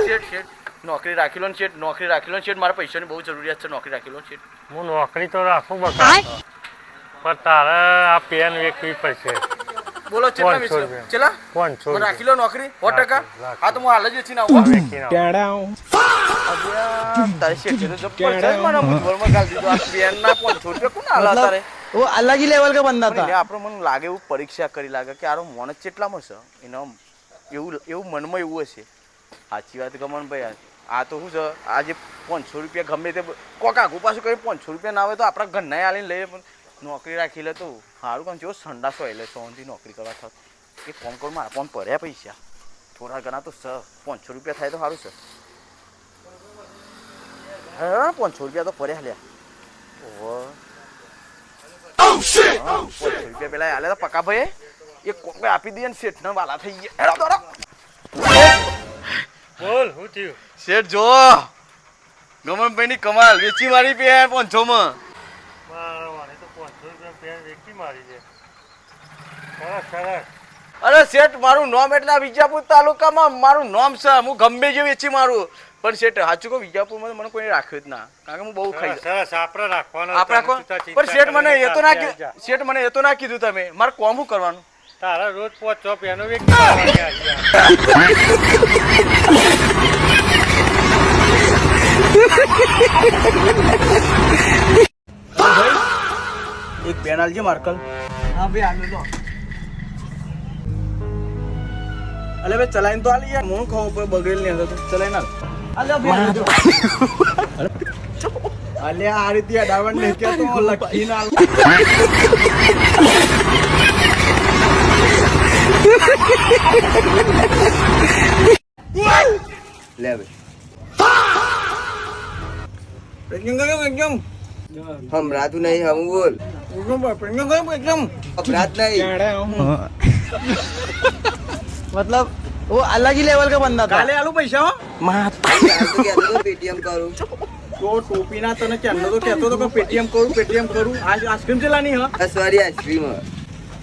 શેઠ નોકરી રાખી લો ને શેઠ, નોકરી રાખી લો ને શેઠ, મારા પૈસાની બહુ જરૂરિયાત છે, નોકરી રાખી લો શેઠ. હું નોકરી તો રાખું બકા, પણ તારે આ પેન વેચવી પડશે. બોલો ચેટલા વેચો? ચલા 500 મને રાખી લો નોકરી 100%. હા તો હું હાલ જ વેચીને આવું. તારે શેઠ તો જબરજસ્ત મને મૂંઝવણમાં ગાળ દીધો. આ પેનના 500 રૂપિયા કોણ હાલે તારે? वो अलग ही लेवल का बंदा था. આપણે મને લાગે એવું પરીક્ષા કરી લાગે કે આરો મોન કેટલામાં છે એનો, એવું મનમાં એવું હશે. સાચી વાત ગમનભાઈ, આ તો શું છે, આજે 500 રૂપિયા ગમે તે કોક આગું પાછું કરી 500 રૂપિયા ના આવે તો આપણા ઘરના આલીને લઈએ, પણ નોકરી રાખી લે તો સારું. કામ જેવો સંડાસ હોય એટલે સોનથી નોકરી કરવા થાત એ ફોન કોલ મારા ફોન ભર્યા પૈસા થોડા ઘણા તો 500 રૂપિયા થાય તો સારું છે. હા 500 રૂપિયા તો ભર્યા લ્યા. ઓહો 500 રૂપિયા પેલા હાલે તો પકા ભાઈ એ કોક આપી દઈએ ને શેઠ ને વાલા થઈ ગયા. બોલ શું થયું? શેઠ જો ગમનભાઈ ની કમાલ વેચી મારી પે 500 માં. મારે તો 500 રૂપિયા પેન વેચી મારી છે. સરસ. અરે શેઠ મારું નામ એટલે વિજાપુર તાલુકામાં મારું નામ છે, હું ગમે જે વેચી મારું. પણ શેઠ સાચું કહું વિજાપુરમાં મને કોઈ રાખ્યું જ ના, કારણ કે હું બહુ ખાઈ સરસ આપણે રાખવાનો. પણ શેઠ મને એ તો ના કીધું, શેઠ મને એ તો ના કીધું તમે મારે કોમ શું કરવાનું? તારા રોજ 500 પેનો વેચી મારવાની. એક પેન આલજે માર્કલ. हाँ भाई आगे लो. અલે ભાઈ ચલાઈને તો આલી યાર, હું ખાવ ઉપર બગડેલ નહીં હતો ચલાઈને આલ. अल्लाह भाई અલે આ રીતે ડાવણ ને કે તો લખીને આલ. લે ભાઈ एकदम हम रातू नहीं हम बोल एकदम अपराध नहीं मतलब वो अलग ही लेवल का बंदा था. કાલે આલુ પૈસા હો. तो क्या तो पेटीएम करूँ તો ટોપીના તને કેમનો તો કહેતો તો કે પેટીએમ કરું આજ આઈસ્ક્રીમ ચલાની હા. सॉरी आइसक्रीम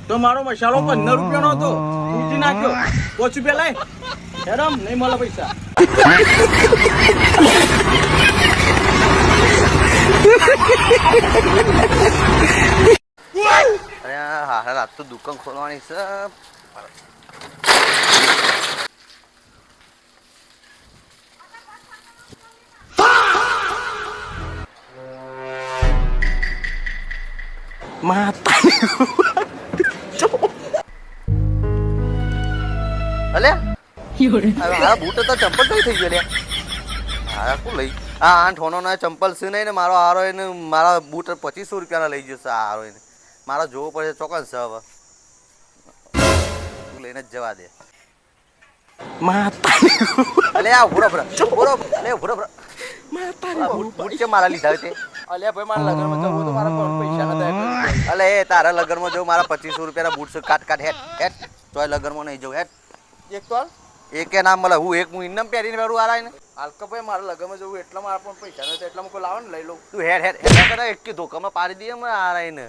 તો મારો મસાલો 15 રૂપિયાનો હતો, તૂટી નાખ્યો 5 રૂપિયા લાય. હેરામ નહીં મળે પૈસા. અરે હા રાત તો દુકાન ખોલવાની છે. અલે આ બૂટ તો ચંપલ કઈ થઈ ગયો લે. હા કોણ લઈ આ 8 ના ચંપલ છે નહીં ને મારો હારો એને મારા બૂટ 2500 રૂપિયાના લઈ જશે. આ હારો એને મારા જોવો પડશે ચોક્કસ છે. હવે તું લઈને જ જવા દે. અલે આ ઉભરો અલે ઉભરો બૂટ છે મારા લીધા છે. અલે ભાઈ મારા લગનમાં જવું તો મારા પૈસા નતા. અલે તારા લગનમાં જવું મારા 2500 રૂપિયાના બૂટ છે. કાટ હેટ તોય લગનમાં નહીં જવું. હેટ એક તો એકે નામ મળે હું ઇન્નમ પહેરીને પહેરું આ ને હાલકા ભાઈ મારા લગનમાં જવું એટલા મારા પણ પૈસા નથી, એટલા કોઈ લાવો ને લઈ લઉં. તું હેડ એક ધોકામાં પાડી દઈએ મને આ ને.